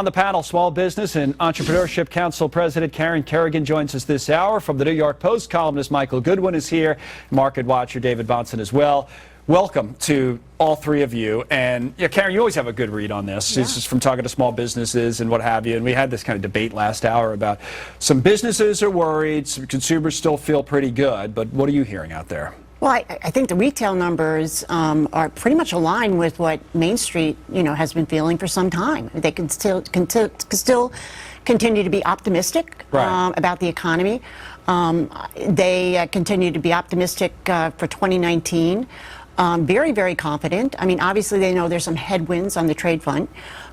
On the panel, Small Business and Entrepreneurship Council President Karen Kerrigan joins us this hour. From the New York Post, columnist Michael Goodwin is here. Market watcher David Bonson as well. Welcome to all three of you. And yeah, Karen, you always have a good read on this. Yeah. This is from talking to small businesses and what have you. And we had this kind of debate last hour about some businesses are worried, some consumers still feel pretty good. But what are you hearing out there? Well, I think the retail numbers are pretty much aligned with what Main Street, has been feeling for some time. They can still continue to be optimistic about the economy. They continue to be optimistic for 2019. Very, very confident. I mean, obviously, they know there's some headwinds on the trade front.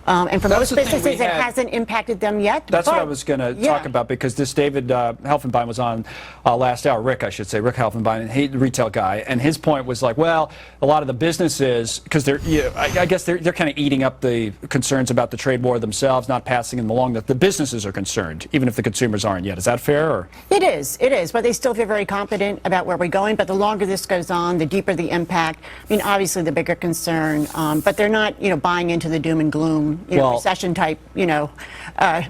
And for most businesses, it hasn't impacted them yet. That's what I was going to talk about, because this David Helfenbein was on last hour, Rick Helfenbein, the retail guy, and his point was like, well, a lot of the businesses, because they're, I guess they're kind of eating up the concerns about the trade war themselves, not passing them along, that the businesses are concerned, even if the consumers aren't yet. Is that fair? Or? It is, but they still feel very confident about where we're going. But the longer this goes on, the deeper the impact. I mean, obviously the bigger concern, but they're not, buying into the doom and gloom, recession type,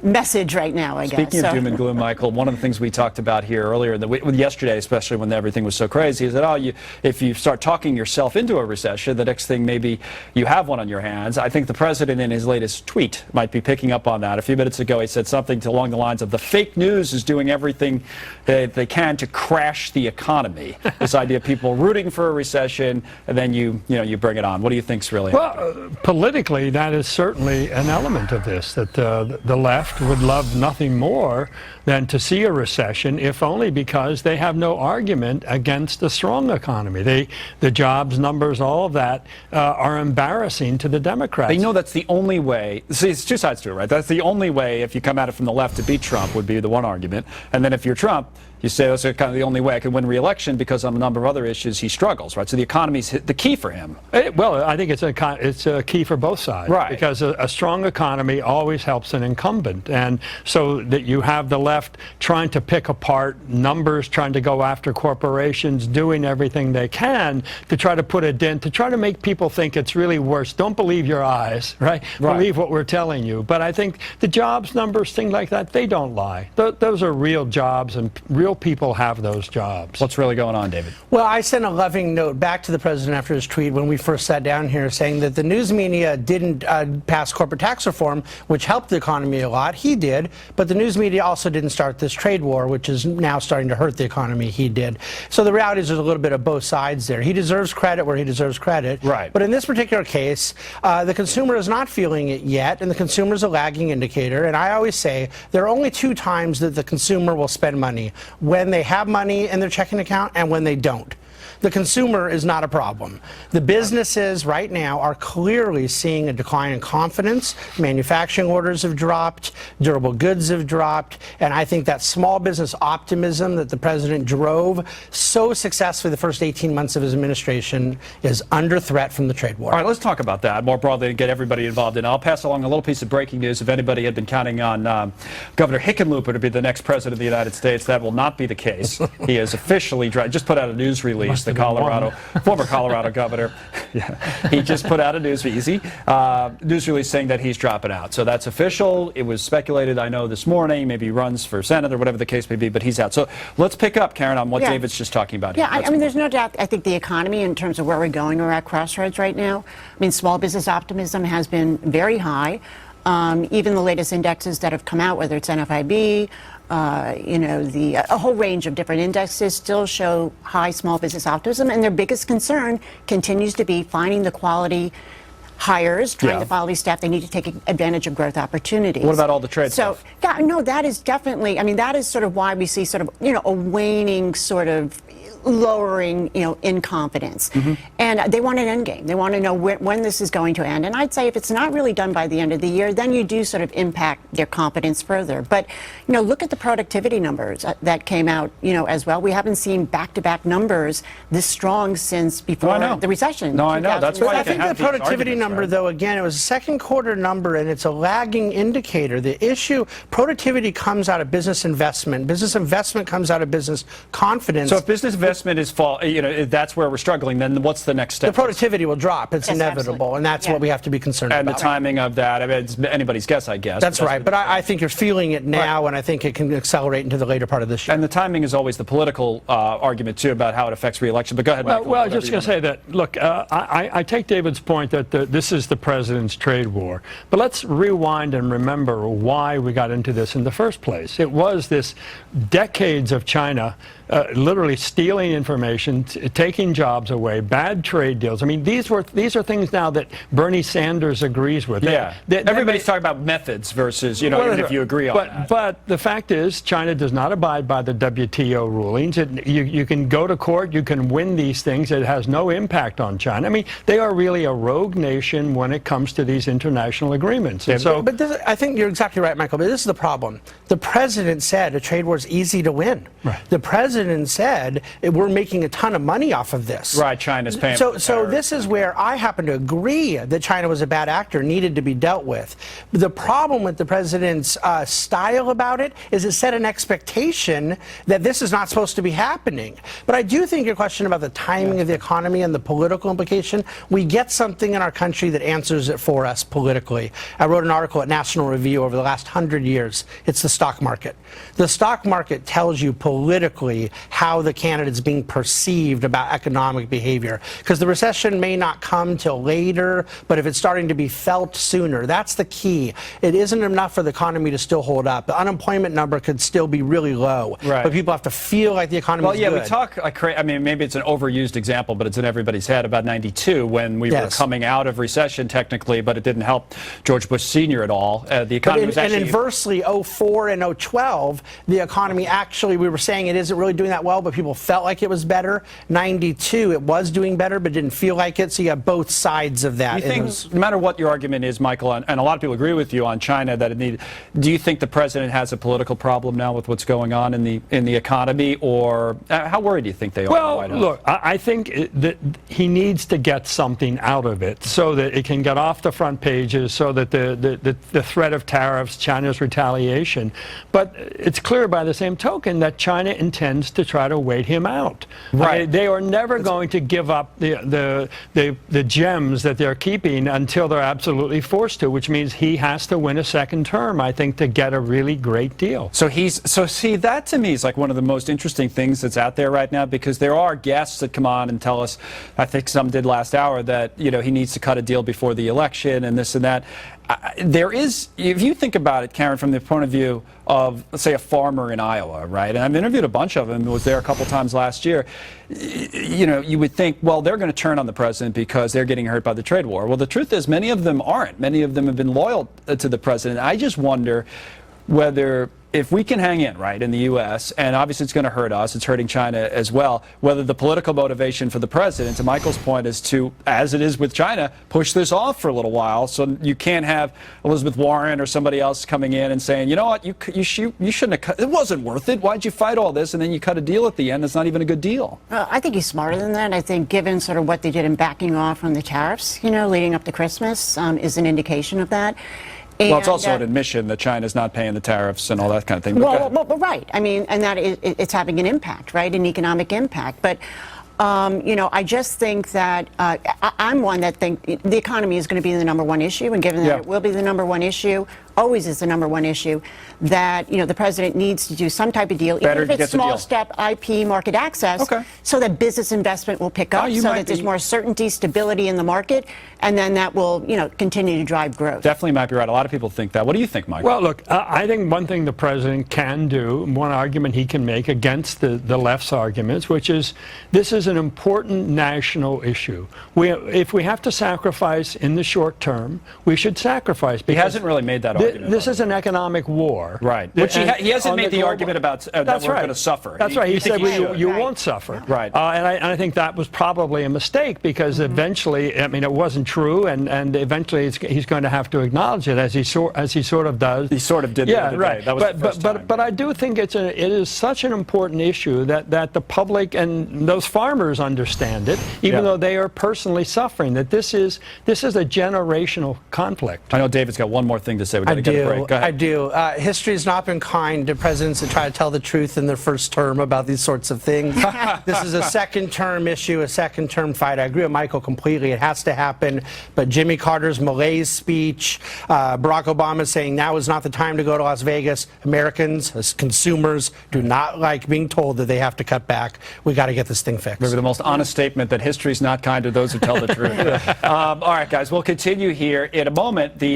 message right now, I guess. Speaking of doom and gloom, Michael, one of the things we talked about here earlier, yesterday, especially when everything was so crazy, is that, if you start talking yourself into a recession, the next thing maybe you have one on your hands. I think the president in his latest tweet might be picking up on that. A few minutes ago, he said something along the lines of the fake news is doing everything they can to crash the economy. This idea of people rooting for a recession, and then you bring it on. What do you think's really happening? Well, politically, that is certainly an element of this, that the left would love nothing more than to see a recession, if only because they have no argument against a strong economy. The jobs numbers, all of that are embarrassing to the Democrats. They know that's the only way. See, it's two sides to it, right? That's the only way, if you come at it from the left, to beat Trump would be the one argument. And then if you're Trump, you say that's kind of the only way I can win re-election, because on a number of other issues he struggles, right? So the economy's the key for him. Well, I think it's a key for both sides, right? Because a strong economy always helps an incumbent, and so that you have the left trying to pick apart numbers, trying to go after corporations, doing everything they can to try to put a dent, to try to make people think it's really worse. Don't believe your eyes, right? Believe what we're telling you. But I think the jobs numbers, things like that, they don't lie. Those are real jobs, and real people have those jobs. What's really going on, David? Well, I sent a loving note back to the president after his tweet when we first sat down here, saying that the news media didn't pass corporate tax reform, which helped the economy a lot. He did. But the news media also didn't start this trade war, which is now starting to hurt the economy. He did. So the reality is there's a little bit of both sides there. He deserves credit where he deserves credit. Right. But in this particular case, the consumer is not feeling it yet, and the consumer is a lagging indicator. And I always say there are only two times that the consumer will spend money: when they have money in their checking account and when they don't. The consumer is not a problem. The businesses right now are clearly seeing a decline in confidence. Manufacturing orders have dropped, durable goods have dropped, and I think that small business optimism that the president drove so successfully the first 18 months of his administration is under threat from the trade war. All right, let's talk about that more broadly and get everybody involved in it. I'll pass along a little piece of breaking news. If anybody had been counting on Governor Hickenlooper to be the next president of the United States, that will not be the case. He has officially just put out a news release. The former Colorado governor, he just put out a news release saying that he's dropping out. So that's official. It was speculated, I know, this morning. Maybe he runs for Senate or whatever the case may be, but he's out. So let's pick up, Karen, on what David's just talking about. Yeah, I mean, there's no doubt. I think the economy, in terms of where we're going, we're at crossroads right now. I mean, small business optimism has been very high. Even the latest indexes that have come out, whether it's NFIB, a whole range of different indexes still show high small business optimism, and their biggest concern continues to be finding the quality hires, trying to quality staff. They need to take advantage of growth opportunities. What about all the trade stuff? Yeah, no, that is definitely, I mean, that is sort of why we see sort of, a waning sort of lowering, in confidence. And they want an end game. They want to know when this is going to end. And I'd say if it's not really done by the end of the year, then you do sort of impact their confidence further. But, look at the productivity numbers that came out, as well. We haven't seen back-to-back numbers this strong since before the recession. No, I know. That's why I think the productivity number, though, again, it was a second quarter number, and it's a lagging indicator. The issue, productivity comes out of business investment. Business investment comes out of business confidence. So if business investment investment is that's where we're struggling, then what's the next step? The productivity will drop. It's Yes, inevitable, absolutely. and that's Yeah. what we have to be concerned And about. the timing of that, I mean, it's anybody's guess, I guess. That's right, what- but I think you're feeling it now, and I think it can accelerate into the later part of this year. And the timing is always the political argument, too, about how it affects re-election. But go ahead, Michael. Well, I was whatever just you going to say that, look, I take David's point that this is the president's trade war. But let's rewind and remember why we got into this in the first place. It was this decades of China literally stealing information, taking jobs away, bad trade deals. I mean, these are things now that Bernie Sanders agrees with. Yeah. Everybody's talking about methods versus, even if you agree on that. But the fact is, China does not abide by the WTO rulings. You can go to court, you can win these things. It has no impact on China. I mean, they are really a rogue nation when it comes to these international agreements. And so, But I think you're exactly right, Michael, but this is the problem. The president said a trade war is easy to win. Right. The president said we're making a ton of money off of this. Right, China's paying for the So tariffs. this is where I happen to agree that China was a bad actor, needed to be dealt with. The problem with the president's style about it is it set an expectation that this is not supposed to be happening. But I do think your question about the timing of the economy and the political implication, we get something in our country that answers it for us politically. I wrote an article at National Review over the last 100 years. It's the stock market. The stock market tells you politically how the candidate's being perceived about economic behavior. Because the recession may not come till later, but if it's starting to be felt sooner, that's the key. It isn't enough for the economy to still hold up. The unemployment number could still be really low, Right. but people have to feel like the economy is good. we talk, I mean, maybe it's an overused example, but it's in everybody's head about 92 when we were Yes. coming out of recession technically, but it didn't help George Bush Sr. at all. The economy was And actually... inversely, 04 and 012, the economy actually, we were saying it isn't really doing that well, but people felt like it was better. 92, it was doing better, but didn't feel like it. So you have both sides of that. Do you think, no matter what your argument is, Michael, and a lot of people agree with you on China, that do you think the president has a political problem now with what's going on in the economy, or how worried do you think they are? well, look, I think that he needs to get something out of it so that it can get off the front pages, so that the threat of tariffs, China's retaliation. But it's clear by the same token that China intends to try to wait him out. Right. They are never going to give up the gems that they're keeping until they're absolutely forced to, which means he has to win a second term, I think, to get a really great deal. So see, that to me is like one of the most interesting things that's out there right now, because there are guests that come on and tell us, I think some did last hour, that he needs to cut a deal before the election and this and that. There is, if you think about it, Karen, from the point of view of, let's say, a farmer in Iowa, right? And I've interviewed a bunch of them, was there a couple times last year. You would think, well, they're going to turn on the president because they're getting hurt by the trade war. Well, the truth is, many of them aren't. Many of them have been loyal to the president. I just wonder whether, if we can hang in, right, in the U.S., and obviously it's going to hurt us, it's hurting China as well, whether the political motivation for the president, to Michael's point, is to, as it is with China, push this off for a little while, so you can't have Elizabeth Warren or somebody else coming in and saying, you know what, you shouldn't have cut, it wasn't worth it, why'd you fight all this, and then you cut a deal at the end, it's not even a good deal. I think he's smarter than that. I think given sort of what they did in backing off on the tariffs, leading up to Christmas, is an indication of that. Well, it's also an admission that China's not paying the tariffs and all that kind of thing. Well, right. I mean, and that it's having an impact, right? An economic impact. But, I just think that I'm one that think the economy is going to be the #1 issue, and given that it will be the #1 issue, always is the #1 issue, that the president needs to do some type of deal, Better even if to it's get the small deal. step IP market access, so that business investment will pick up, so that there's more certainty, stability in the market, and then that will continue to drive growth. Definitely might be right. A lot of people think that. What do you think, Michael? Well, look, I think one thing the president can do, one argument he can make against the left's arguments, which is this is an important national issue. If we have to sacrifice in the short term, we should sacrifice. He hasn't really made that argument. This is an economic war. Right. Which he hasn't made the argument about that we're going to suffer. That's right. He said you Right. won't suffer. Right. And I think that was probably a mistake, because eventually, I mean, it wasn't true, and eventually he's going to have to acknowledge it, as he sort of does. He sort of did the other right. day. That was the first time. But I do think it is such an important issue that the public and those farmers understand it, even though they are personally suffering, that this is a generational conflict. I know David's got one more thing to say. got to get a break. Go ahead. I do. History has not been kind to presidents that try to tell the truth in their first term about these sorts of things. This is a second-term issue, a second-term fight. I agree with Michael completely. It has to happen. But Jimmy Carter's malaise speech, Barack Obama saying now is not the time to go to Las Vegas. Americans, as consumers, do not like being told that they have to cut back. We got to get this thing fixed. Maybe the most honest statement that history is not kind to those who tell the truth. All right, guys, we'll continue here in a moment. The